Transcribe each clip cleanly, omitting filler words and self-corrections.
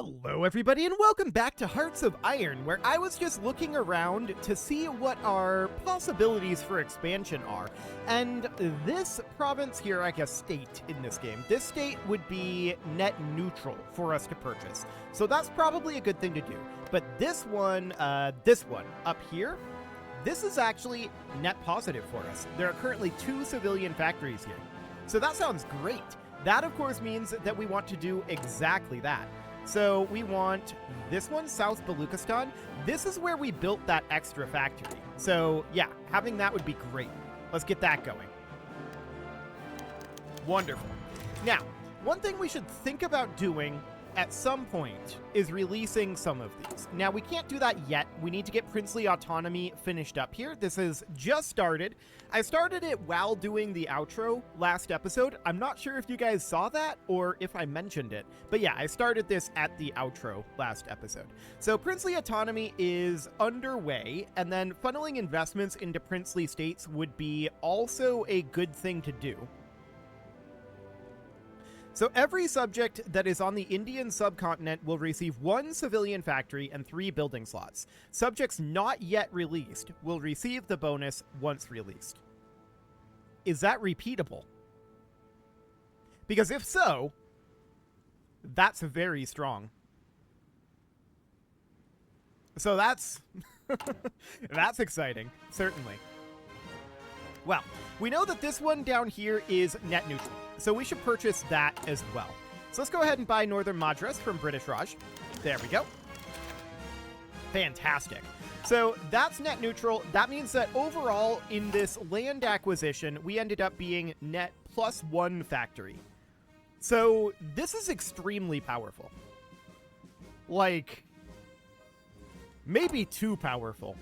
Hello everybody and welcome back to Hearts of Iron, where I was just looking around to see what our possibilities for expansion are. And this province here, I guess state in this game, this state would be net neutral for us to purchase. So that's probably a good thing to do. But this one up here, this is actually net positive for us. There are currently 2 civilian factories here. So that sounds great. That of course means that we want to do exactly that. So we want this one, South Baluchistan. This is where we built that extra factory. So yeah, having that would be great. Let's get that going. Wonderful. Now, one thing we should think about doing at some point is releasing some of these. Now, we can't do that yet. We need to get princely autonomy finished up here. This has just started. I started it while doing the outro last episode. I'm not sure if you guys saw that or if I mentioned it, but yeah, I started this at the outro last episode. So princely autonomy is underway, and then funneling investments into princely states would be also a good thing to do. So every subject that is on the Indian subcontinent will receive 1 civilian factory and 3 building slots. Subjects not yet released will receive the bonus once released. Is that repeatable? Because if so, that's very strong. So that's that's exciting, certainly. Well, we know that this one down here is net neutral, so we should purchase that as well. So let's go ahead and buy Northern Madras from British Raj. There we go. Fantastic. So that's net neutral. That means that overall in this land acquisition, we ended up being net +1 factory. So this is extremely powerful. Like, maybe too powerful.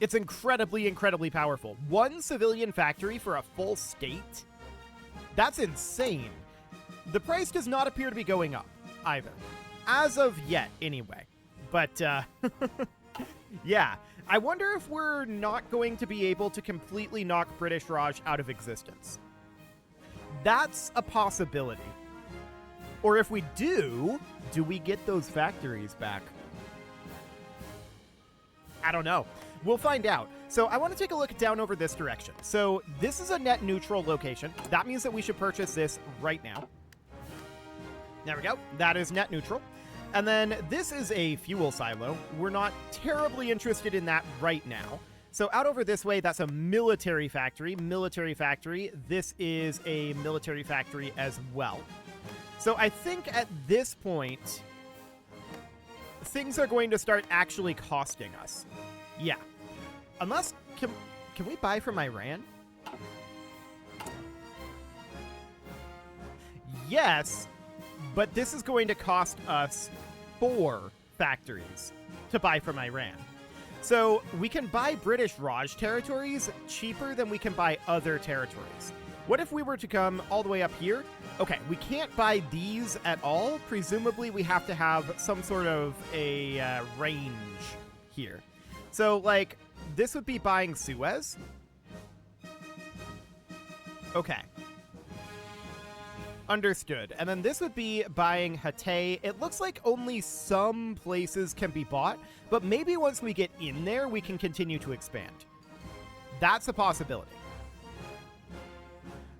It's incredibly, incredibly powerful. 1 civilian factory for a full state? That's insane. The price does not appear to be going up, either. As of yet, anyway. But, yeah. I wonder if we're not going to be able to completely knock British Raj out of existence. That's a possibility. Or if we do we get those factories back? I don't know. We'll find out. So I want to take a look down over this direction. So this is a net neutral location. That means that we should purchase this right now. There we go. That is net neutral. And then this is a fuel silo. We're not terribly interested in that right now. So out over this way, that's a military factory. Military factory. This is a military factory as well. So I think at this point, things are going to start actually costing us. Yeah. Unless, can we buy from Iran? Yes, but this is going to cost us 4 factories to buy from Iran. So we can buy British Raj territories cheaper than we can buy other territories. What if we were to come all the way up here? Okay, we can't buy these at all. Presumably we have to have some sort of a range here. So, like, this would be buying Suez. Okay. Understood. And then this would be buying Hatay. It looks like only some places can be bought, but maybe once we get in there, we can continue to expand. That's a possibility.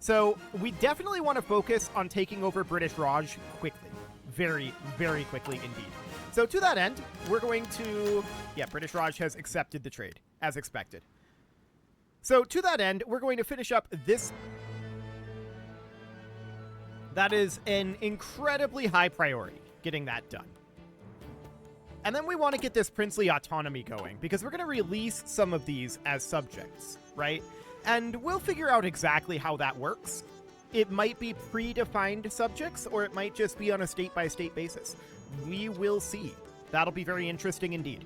So, we definitely want to focus on taking over British Raj quickly. Very, very quickly indeed. So to that end, we're going to... Yeah, British Raj has accepted the trade, as expected. So to that end, we're going to finish up this. That is an incredibly high priority, getting that done. And then we want to get this princely autonomy going, because we're going to release some of these as subjects, right? And we'll figure out exactly how that works. It might be predefined subjects, or it might just be on a state-by-state basis. We will see. That'll be very interesting indeed.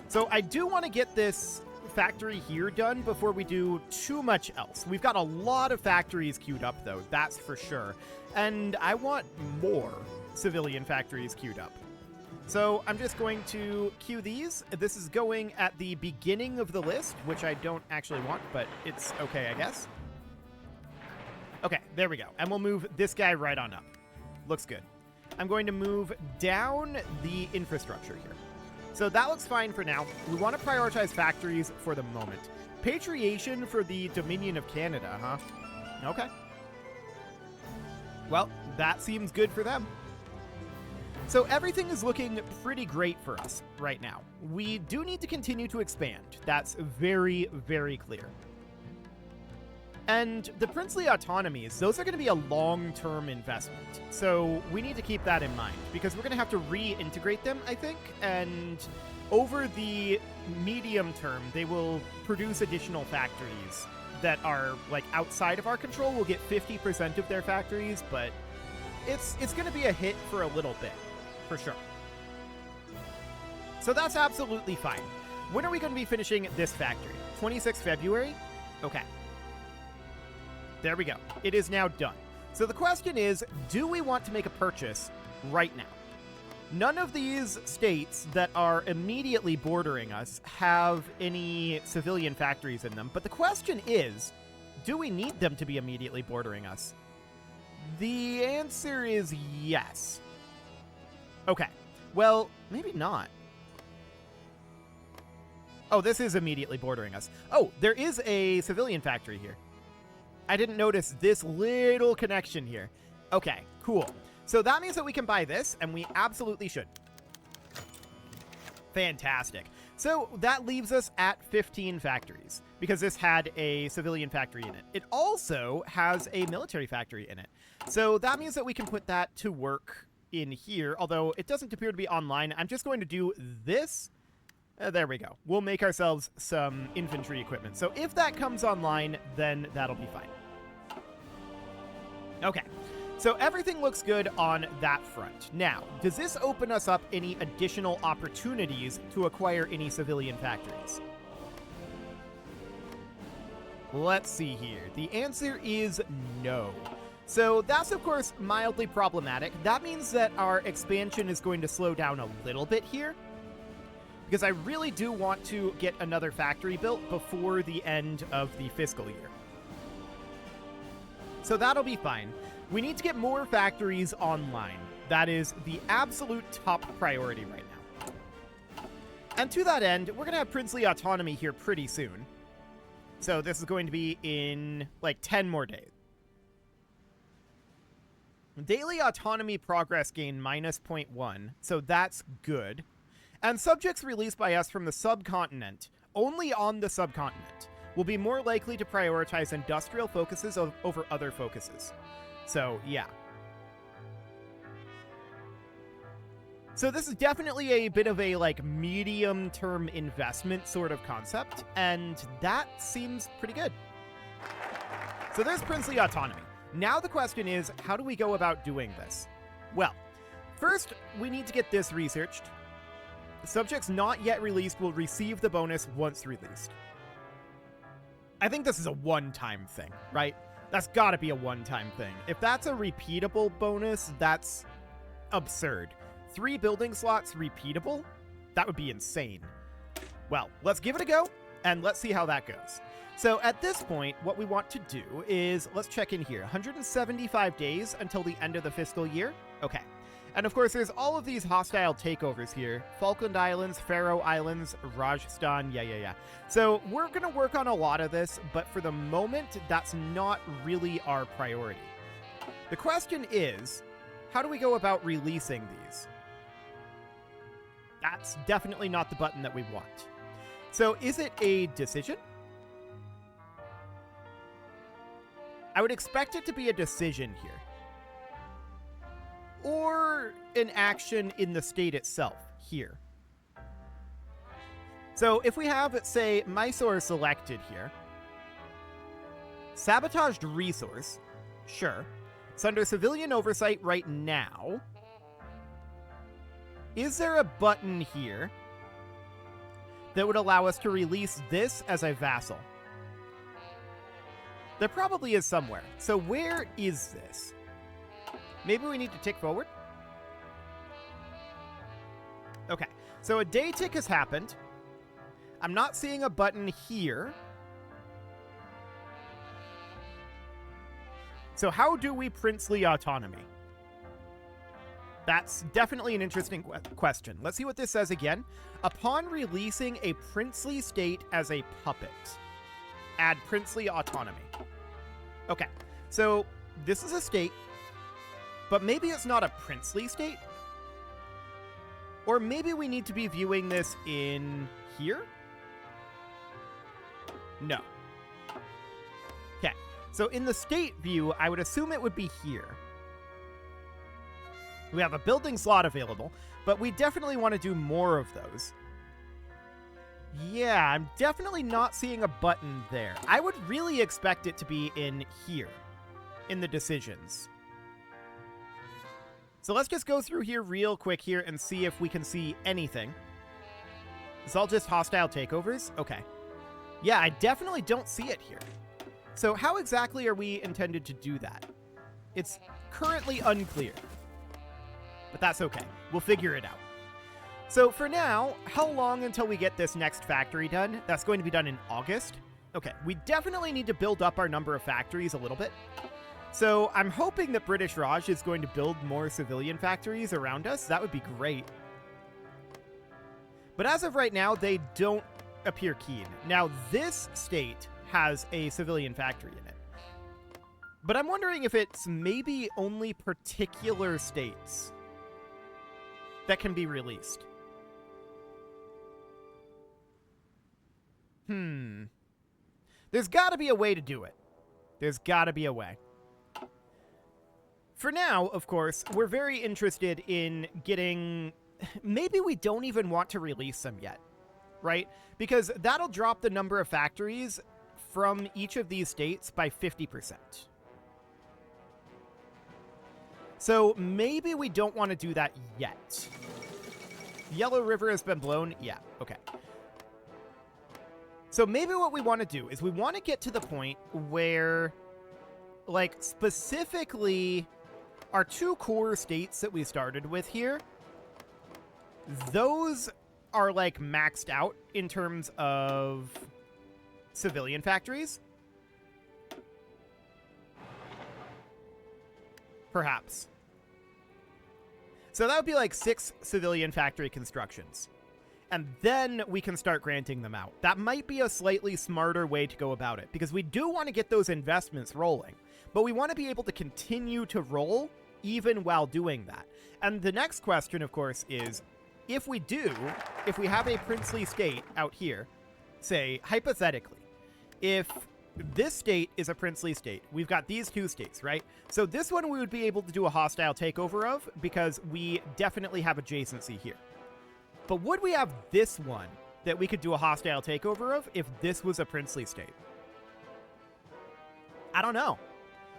So I do want to get this factory here done before we do too much else. We've got a lot of factories queued up, though, that's for sure. And I want more civilian factories queued up. So I'm just going to queue these. This is going at the beginning of the list, which I don't actually want, but it's okay, I guess. Okay, there we go. And we'll move this guy right on up. Looks good. I'm going to move down the infrastructure here. So that looks fine for now. We want to prioritize factories for the moment. Patriation for the Dominion of Canada, huh? Okay. Well, that seems good for them. So everything is looking pretty great for us right now. We do need to continue to expand. That's very, very clear. And the princely autonomies, those are going to be a long-term investment. So we need to keep that in mind because we're going to have to reintegrate them, I think. And over the medium term, they will produce additional factories that are like outside of our control. We'll get 50% of their factories, but it's going to be a hit for a little bit, for sure. So that's absolutely fine. When are we going to be finishing this factory? 26th February? Okay. There we go. It is now done. So the question is, do we want to make a purchase right now? None of these states that are immediately bordering us have any civilian factories in them. But the question is, do we need them to be immediately bordering us? The answer is yes. Okay. Well, maybe not. Oh, this is immediately bordering us. Oh, there is a civilian factory here. I didn't notice this little connection here. Okay, cool. So that means that we can buy this, and we absolutely should. Fantastic. So that leaves us at 15 factories, because this had a civilian factory in it. It also has a military factory in it. So that means that we can put that to work in here, although it doesn't appear to be online. I'm just going to do this. There we go. We'll make ourselves some infantry equipment. So if that comes online, then that'll be fine. Okay, so everything looks good on that front. Now, does this open us up any additional opportunities to acquire any civilian factories? Let's see here. The answer is no. So that's, of course, mildly problematic. That means that our expansion is going to slow down a little bit here, because I really do want to get another factory built before the end of the fiscal year. So that'll be fine. We need to get more factories online. That is the absolute top priority right now. And to that end, we're going to have princely autonomy here pretty soon. So this is going to be in like 10 more days. Daily autonomy progress gain minus 0.1, so that's good. And subjects released by us from the subcontinent, only on the subcontinent, will be more likely to prioritize industrial focuses over other focuses. So, yeah. So this is definitely a bit of a, like, medium-term investment sort of concept, and that seems pretty good. So there's princely autonomy. Now the question is, how do we go about doing this? Well, first, we need to get this researched. Subjects not yet released will receive the bonus once released. I think this is a one-time thing, right? That's got to be a one-time thing. If that's a repeatable bonus, that's absurd. 3 building slots repeatable? That would be insane. Well, let's give it a go, and let's see how that goes. So at this point, what we want to do is, let's check in here. 175 days until the end of the fiscal year? Okay. And of course, there's all of these hostile takeovers here. Falkland Islands, Faroe Islands, Rajasthan, yeah. So we're going to work on a lot of this, but for the moment, that's not really our priority. The question is, how do we go about releasing these? That's definitely not the button that we want. So is it a decision? I would expect it to be a decision here. Or an action in the state itself here. So if we have, say, Mysore selected here, sabotaged resource, sure. It's under civilian oversight right now. Is there a button here that would allow us to release this as a vassal? There probably is somewhere. So where is this? Maybe we need to tick forward? Okay, so a day tick has happened. I'm not seeing a button here. So how do we princely autonomy? That's definitely an interesting question. Let's see what this says again. Upon releasing a princely state as a puppet, add princely autonomy. Okay, so this is a state, but maybe it's not a princely state? Or maybe we need to be viewing this in here? No. Okay, so in the state view, I would assume it would be here. We have a building slot available, but we definitely want to do more of those. Yeah, I'm definitely not seeing a button there. I would really expect it to be in here, in the decisions. So let's just go through here real quick here and see if we can see anything. It's all just hostile takeovers? Okay. Yeah, I definitely don't see it here. So how exactly are we intended to do that? It's currently unclear. But that's okay. We'll figure it out. So for now, how long until we get this next factory done? That's going to be done in August. Okay, we definitely need to build up our number of factories a little bit. So I'm hoping that British Raj is going to build more civilian factories around us. That would be great. But as of right now, they don't appear keen. Now, this state has a civilian factory in it. But I'm wondering if it's maybe only particular states that can be released. There's got to be a way to do it. There's got to be a way. For now, of course, we're very interested in getting... Maybe we don't even want to release them yet, right? Because that'll drop the number of factories from each of these states by 50%. So maybe we don't want to do that yet. Yellow River has been blown? Yeah, okay. So maybe what we want to do is we want to get to the point where, like, specifically our two core states that we started with here, those are, like, maxed out in terms of civilian factories. Perhaps. So that would be like 6 civilian factory constructions. And then we can start granting them out. That might be a slightly smarter way to go about it, because we do want to get those investments rolling, but we want to be able to continue to roll even while doing that. And the next question, of course, is if we have a princely state out here, say, hypothetically, if this state is a princely state, we've got these two states, right? So this one we would be able to do a hostile takeover of because we definitely have adjacency here. But would we have this one that we could do a hostile takeover of if this was a princely state? I don't know.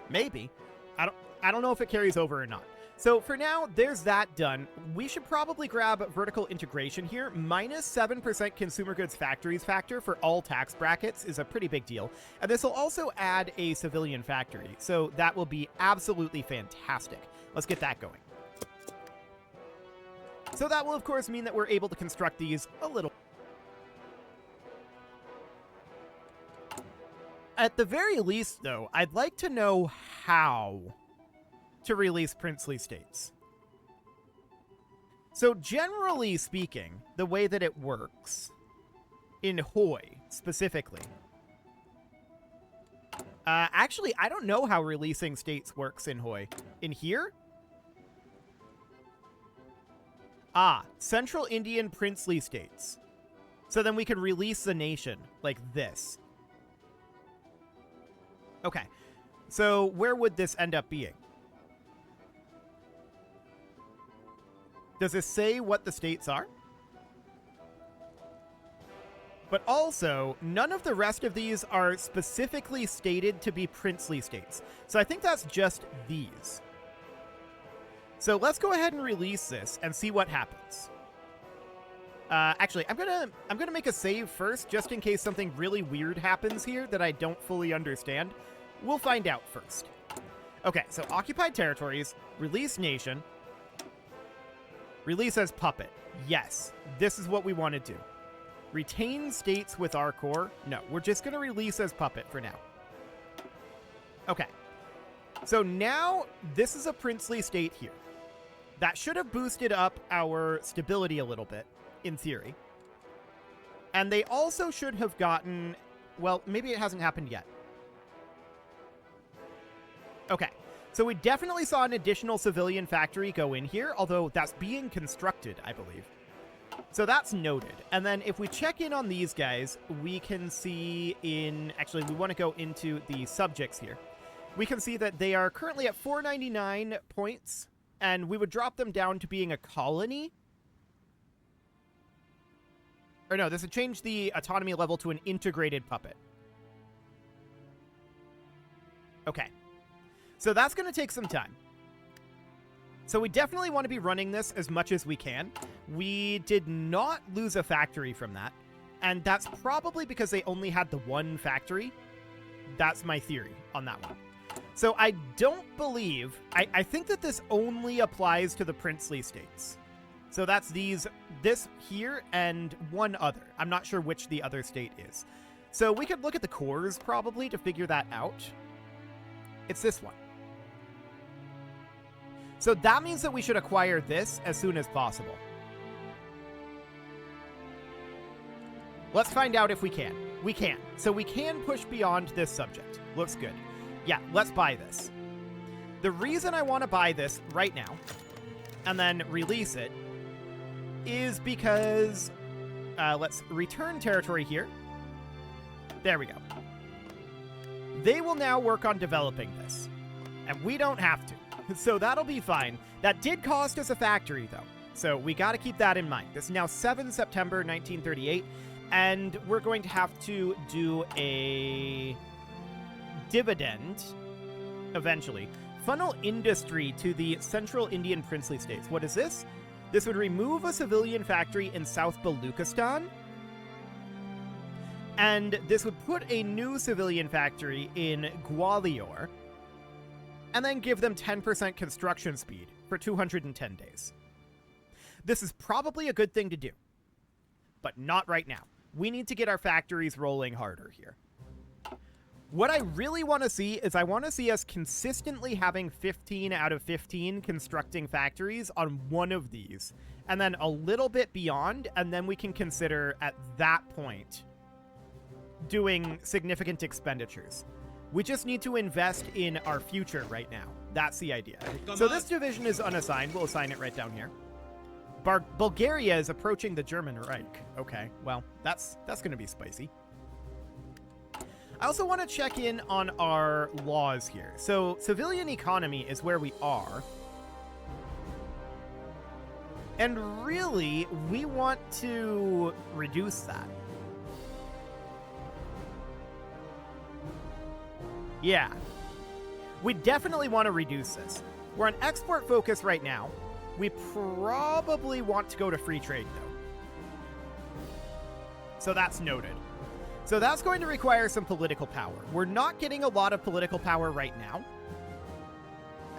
Maybe. I don't know if it carries over or not. So for now, there's that done. We should probably grab vertical integration here. Minus 7% consumer goods factories factor for all tax brackets is a pretty big deal. And this will also add a civilian factory. So that will be absolutely fantastic. Let's get that going. So that will, of course, mean that we're able to construct these a little. At the very least, though, I'd like to know how to release princely states. So generally speaking, the way that it works, in Hoi specifically, actually, I don't know how releasing states works in Hoi. In here? Ah, Central Indian princely states. So then we can release the nation like this. Okay, so where would this end up being? Does it say what the states are? But also, none of the rest of these are specifically stated to be princely states. So I think that's just these. So let's go ahead and release this and see what happens. Actually, I'm gonna make a save first, just in case something really weird happens here that I don't fully understand. We'll find out first. Okay, so occupied territories, release nation, release as puppet. Yes, this is what we want to do. Retain states with our core. No, we're just gonna release as puppet for now. Okay. So now this is a princely state here. That should have boosted up our stability a little bit, in theory. And they also should have gotten... Well, maybe it hasn't happened yet. Okay. So we definitely saw an additional civilian factory go in here, although that's being constructed, I believe. So that's noted. And then if we check in on these guys, we can see in... Actually, we want to go into the subjects here. We can see that they are currently at 499 points, and we would drop them down to being a colony. Or no, this would change the autonomy level to an integrated puppet. Okay. So that's going to take some time. So we definitely want to be running this as much as we can. We did not lose a factory from that. And that's probably because they only had the one factory. That's my theory on that one. So I don't believe... I think that this only applies to the princely states. So that's this here and one other. I'm not sure which the other state is. So we could look at the cores probably to figure that out. It's this one. So that means that we should acquire this as soon as possible. Let's find out if we can. We can. So we can push beyond this subject. Looks good. Yeah, let's buy this. The reason I want to buy this right now and then release it is because let's return territory here. There we go. They will now work on developing this, and we don't have to. So that'll be fine. That did cost us a factory, though. So we got to keep that in mind. This is now 7 September 1938, and we're going to have to do a dividend eventually. Funnel industry to the Central Indian Princely States. What is this? This would remove a civilian factory in South Baluchistan. And this would put a new civilian factory in Gwalior. And then give them 10% construction speed for 210 days. This is probably a good thing to do. But not right now. We need to get our factories rolling harder here. What I really want to see is I want to see us consistently having 15 out of 15 constructing factories on one of these. And then a little bit beyond, and then we can consider at that point doing significant expenditures. We just need to invest in our future right now. That's the idea. So this division is unassigned. We'll assign it right down here. Bulgaria is approaching the German Reich. Okay, well, that's going to be spicy. I also want to check in on our laws here. So civilian economy is where we are. And really, we want to reduce that. Yeah. We definitely want to reduce this. We're on export focus right now. We probably want to go to free trade, though. So that's noted. So that's going to require some political power. We're not getting a lot of political power right now.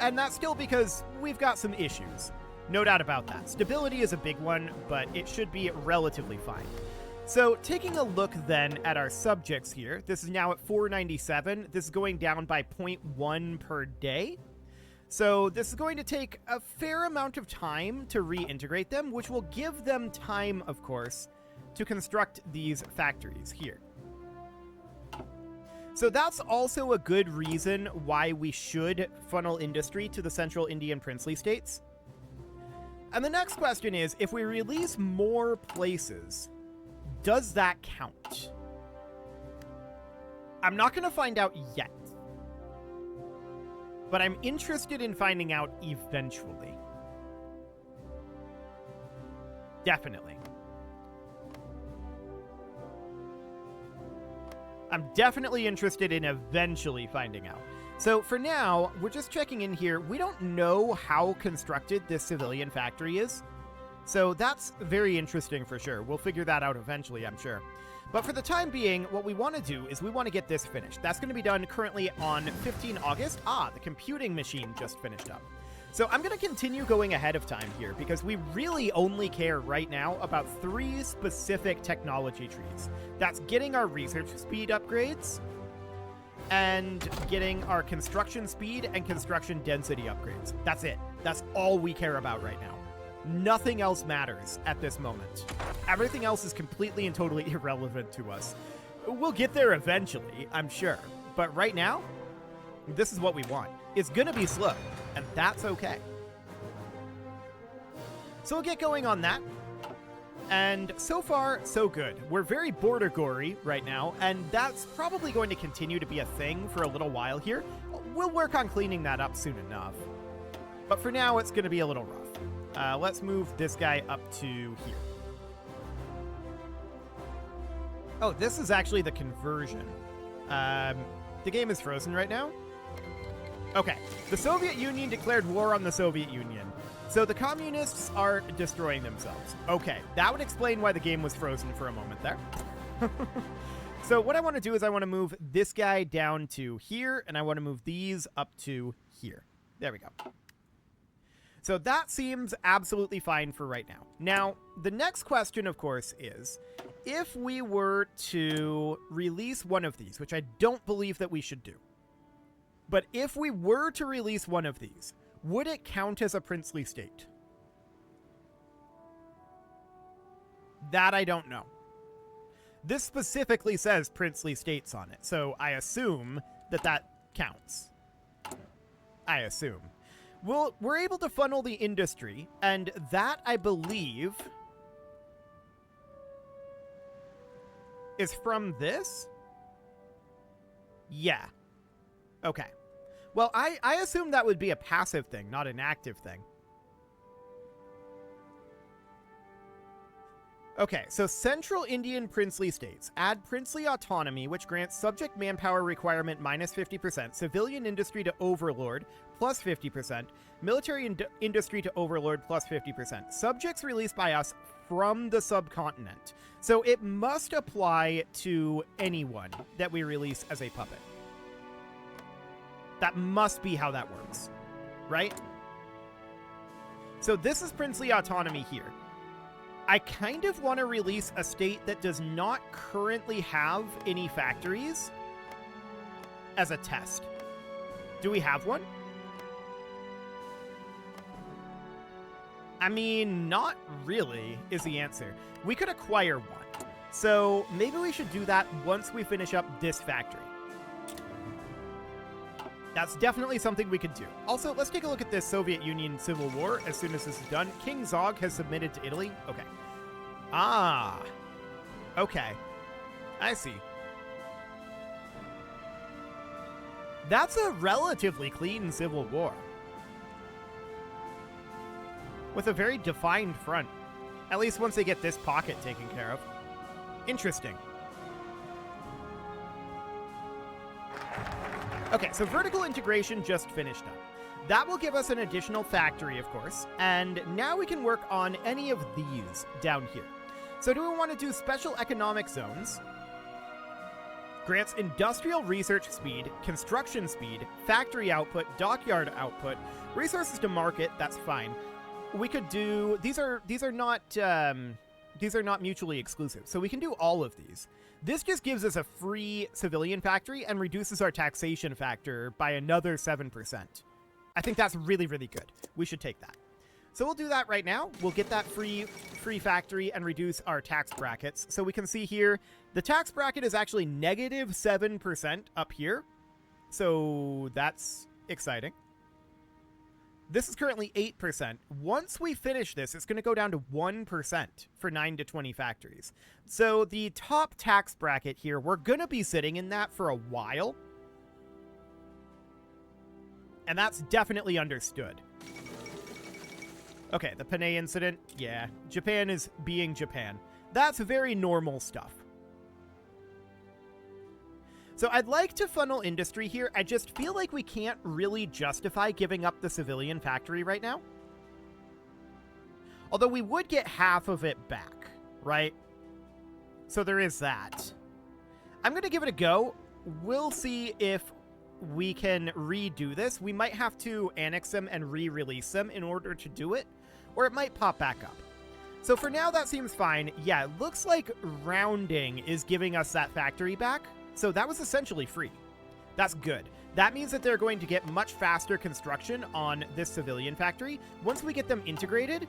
And that's still because we've got some issues. No doubt about that. Stability is a big one, but it should be relatively fine. So taking a look then at our subjects here, this is now at 497. This is going down by 0.1 per day. So this is going to take a fair amount of time to reintegrate them, which will give them time, of course, to construct these factories here. So that's also a good reason why we should funnel industry to the Central Indian Princely States. And the next question is, if we release more places, does that count? I'm not going to find out yet. But I'm interested in finding out eventually. Definitely. I'm definitely interested in eventually finding out. So for now, we're just checking in here. We don't know how constructed this civilian factory is. So that's very interesting for sure. We'll figure that out eventually, I'm sure. But for the time being, what we want to do is we want to get this finished. That's going to be done currently on 15 August. Ah, the computing machine just finished up. So I'm going to continue going ahead of time here because we really only care right now about 3 specific technology trees. That's getting our research speed upgrades, and getting our construction speed and construction density upgrades. That's it. That's all we care about right now. Nothing else matters at this moment. Everything else is completely and totally irrelevant to us. We'll get there eventually, I'm sure. But right now, this is what we want. It's gonna be slow, and that's okay. So we'll get going on that. And so far, so good. We're very border-gory right now, and that's probably going to continue to be a thing for a little while here. We'll work on cleaning that up soon enough. But for now, it's going to be a little rough. Let's move this guy up to here. Oh, this is actually the conversion. The game is frozen right now. Okay, the Soviet Union declared war on the Soviet Union. So the communists are destroying themselves. Okay, that would explain why the game was frozen for a moment there. So what I want to do is I want to move this guy down to here, and I want to move these up to here. There we go. So that seems absolutely fine for right now. Now, the next question, of course, is if we were to release one of these, which I don't believe that we should do, but if we were to release one of these, would it count as a princely state? That I don't know. This specifically says princely states on it, so I assume that that counts. I assume. We're able to funnel the industry, and that, I believe, is from this? Yeah. Okay. Well, I assume that would be a passive thing, not an active thing. Okay, so Central Indian Princely States. Add princely autonomy, which grants subject manpower requirement minus 50%, civilian industry to overlord plus 50%, military industry to overlord plus 50%. Subjects released by us from the subcontinent. So it must apply to anyone that we release as a puppet. That must be how that works, right? So this is princely autonomy here. I kind of want to release a state that does not currently have any factories as a test. Do we have one? I mean, not really is the answer. We could acquire one. So maybe we should do that once we finish up this factory. That's definitely something we could do. Also, let's take a look at this Soviet Union Civil War as soon as this is done. King Zog has submitted to Italy. Okay. Ah. Okay. I see. That's a relatively clean civil war. With a very defined front. At least once they get this pocket taken care of. Interesting. Okay, so vertical integration just finished up. That will give us an additional factory, of course, and now we can work on any of these down here. So do we want to do special economic zones? Grants industrial research speed, construction speed, factory output, dockyard output, resources to market, that's fine. We could do, these are not mutually exclusive, so we can do all of these. This just gives us a free civilian factory and reduces our taxation factor by another 7%. I think that's really, really good. We should take that. So we'll do that right now. We'll get that free factory and reduce our tax brackets. So we can see here, the tax bracket is actually negative 7% up here. So that's exciting. This is currently 8%. Once we finish this, it's going to go down to 1% for 9 to 20 factories. So the top tax bracket here, we're going to be sitting in that for a while. And that's definitely understood. Okay, the Panay incident. Yeah, Japan is being Japan. That's very normal stuff. So I'd like to funnel industry here. I just feel like we can't really justify giving up the civilian factory right now. Although we would get half of it back, right? So there is that. I'm going to give it a go. We'll see if we can redo this. We might have to annex them and re-release them in order to do it, or it might pop back up. So for now, that seems fine. Yeah, it looks like rounding is giving us that factory back. So that was essentially free. That's good. That means that they're going to get much faster construction on this civilian factory. Once we get them integrated,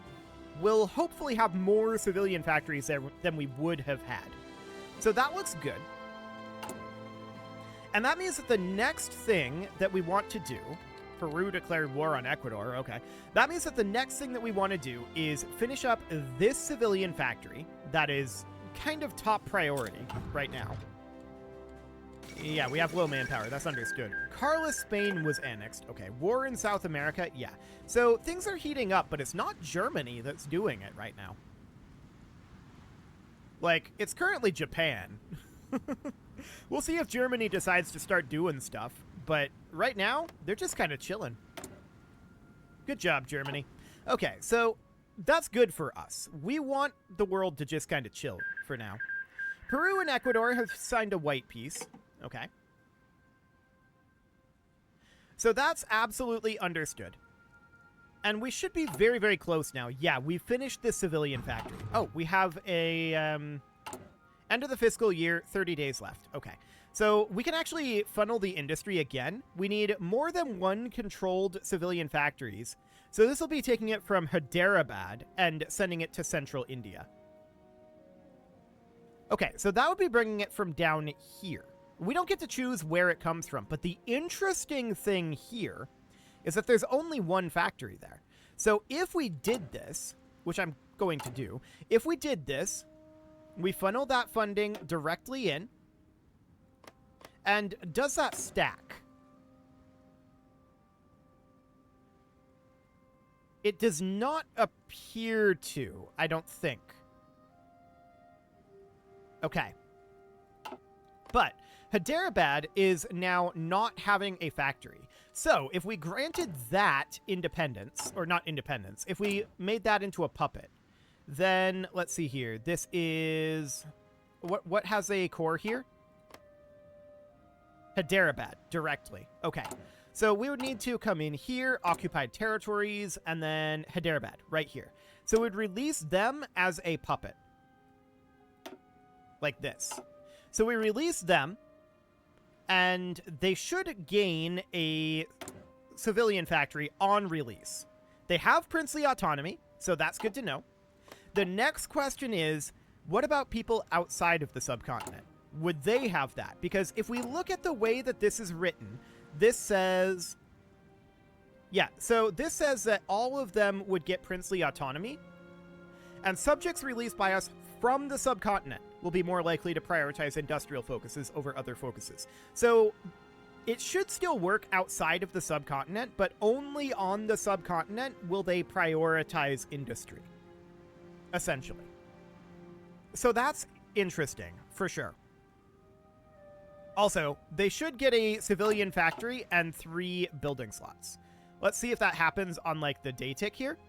we'll hopefully have more civilian factories there than we would have had. So that looks good. And that means that the next thing that we want to do, Peru declared war on Ecuador, okay. That means that the next thing that we want to do is finish up this civilian factory that is kind of top priority right now. Yeah, we have low manpower. That's understood. Carlist Spain was annexed. Okay, war in South America. Yeah. So things are heating up, but it's not Germany that's doing it right now. Like, it's currently Japan. We'll see if Germany decides to start doing stuff. But right now, they're just kind of chilling. Good job, Germany. Okay, so that's good for us. We want the world to just kind of chill for now. Peru and Ecuador have signed a white peace. Okay. So that's absolutely understood. And we should be very, very close now. Yeah, we finished this civilian factory. Oh, we have a end of the fiscal year, 30 days left. Okay. So we can actually funnel the industry again. We need more than one controlled civilian factories. So this will be taking it from Hyderabad and sending it to central India. Okay, so that would be bringing it from down here. We don't get to choose where it comes from, but the interesting thing here is that there's only one factory there. So if we did this, which I'm going to do, if we did this, we funnel that funding directly in. And does that stack? It does not appear to, I don't think. Okay. But Hyderabad is now not having a factory. So if we granted that independence, or not independence, if we made that into a puppet, then let's see here. This is what has a core here? Hyderabad directly. Okay. So we would need to come in here, occupied territories, and then Hyderabad right here. So we'd release them as a puppet. Like this. So we release them, and they should gain a civilian factory on release. They have princely autonomy, so that's good to know. The next question is, what about people outside of the subcontinent? Would they have that? Because if we look at the way that this is written, this says... Yeah, so this says that all of them would get princely autonomy, and subjects released by us from the subcontinent will be more likely to prioritize industrial focuses over other focuses. So it should still work outside of the subcontinent, but only on the subcontinent will they prioritize industry, essentially. So that's interesting, for sure. Also, they should get a civilian factory and 3 building slots. Let's see if that happens on, like, the day tick here.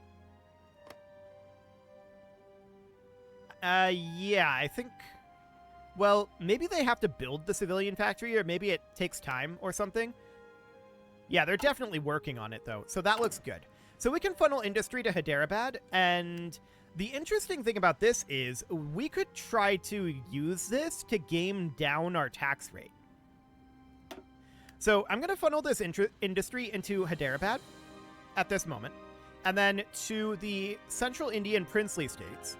Yeah, I think... Well, maybe they have to build the civilian factory, or maybe it takes time or something. Yeah, they're definitely working on it, though, so that looks good. So we can funnel industry to Hyderabad, and the interesting thing about this is we could try to use this to game down our tax rate. So I'm going to funnel this industry into Hyderabad at this moment, and then to the Central Indian princely states.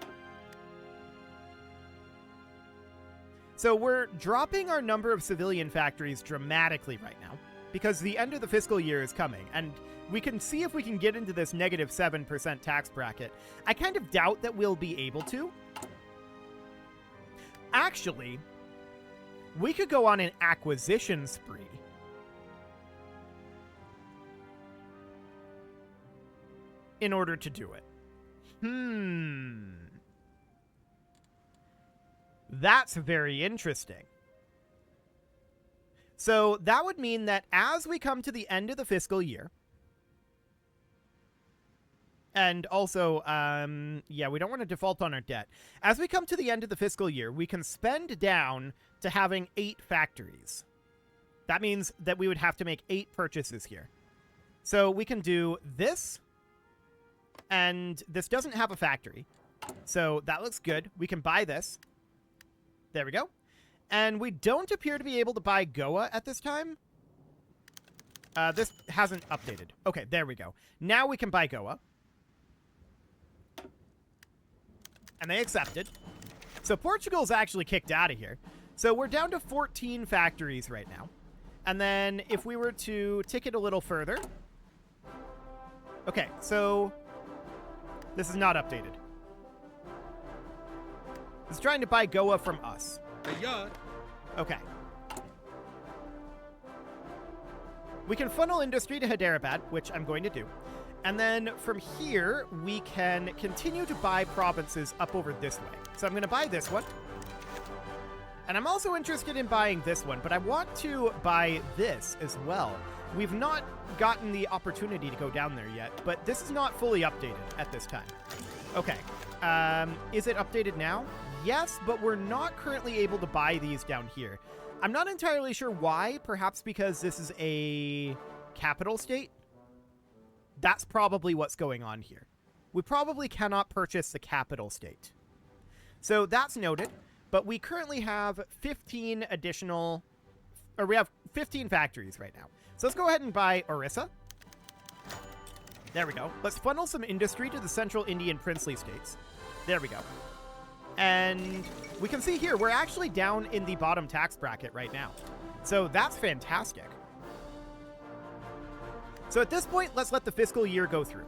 So we're dropping our number of civilian factories dramatically right now because the end of the fiscal year is coming, and we can see if we can get into this negative 7% tax bracket. I kind of doubt that we'll be able to. Actually, we could go on an acquisition spree. In order to do it. That's very interesting. So that would mean that as we come to the end of the fiscal year, and also, yeah, we don't want to default on our debt. As we come to the end of the fiscal year, we can spend down to having 8 factories. That means that we would have to make 8 purchases here. So we can do this, and this doesn't have a factory. So that looks good. We can buy this. There we go. And we don't appear to be able to buy Goa at this time. This hasn't updated. Okay, there we go. Now we can buy Goa. And they accepted. So Portugal's actually kicked out of here. So we're down to 14 factories right now. And then if we were to tick it a little further. Okay, so this is not updated. It's trying to buy Goa from us. Okay. We can funnel industry to Hyderabad, which I'm going to do. And then from here, we can continue to buy provinces up over this way. So I'm going to buy this one. And I'm also interested in buying this one, but I want to buy this as well. We've not gotten the opportunity to go down there yet, but this is not fully updated at this time. Okay. Is it updated now? Yes, but we're not currently able to buy these down here. I'm not entirely sure why. Perhaps because this is a capital state? That's probably what's going on here. We probably cannot purchase the capital state. So that's noted, but we currently have 15 additional, or we have 15 factories right now. So let's go ahead and buy Orissa. There we go. Let's funnel some industry to the central Indian princely states. There we go. And we can see here, we're actually down in the bottom tax bracket right now. So that's fantastic. So at this point, let's let the fiscal year go through.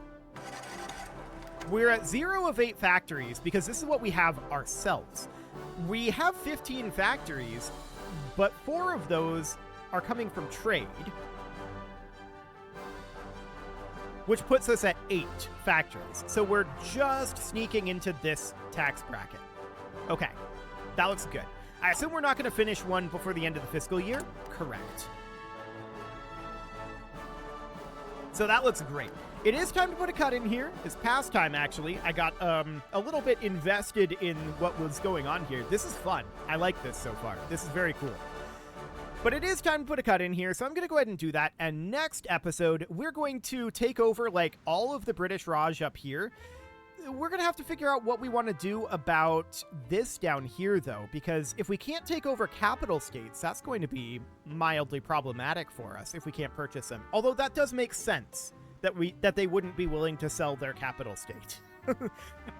We're at 0 of 8 factories because this is what we have ourselves. We have 15 factories, but 4 of those are coming from trade, which puts us at 8 factories. So we're just sneaking into this tax bracket. Okay, that looks good. I assume we're not going to finish one before the end of the fiscal year? Correct. So that looks great. It is time to put a cut in here. It's past time, actually. I got a little bit invested in what was going on here. This is fun. I like this so far. This is very cool. But it is time to put a cut in here, so I'm going to go ahead and do that. And next episode, we're going to take over, like, all of the British Raj up here. We're going to have to figure out what we want to do about this down here, though, because if we can't take over capital states, that's going to be mildly problematic for us if we can't purchase them. Although that does make sense that they wouldn't be willing to sell their capital state.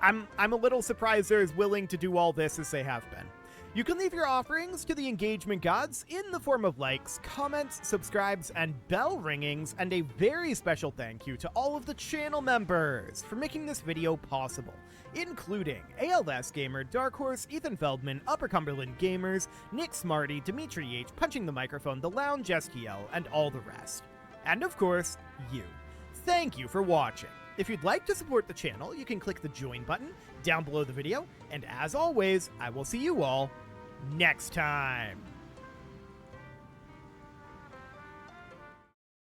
I'm a little surprised they're as willing to do all this as they have been. You can leave your offerings to the engagement gods in the form of likes, comments, subscribes, and bell ringings, and a very special thank you to all of the channel members for making this video possible, including ALS Gamer, Dark Horse, Ethan Feldman, Upper Cumberland Gamers, Nick Smarty, Dimitri H, Punching the Microphone, The Lounge STL, and all the rest. And of course, you. Thank you for watching. If you'd like to support the channel, you can click the join button down below the video, and as always, I will see you all next time.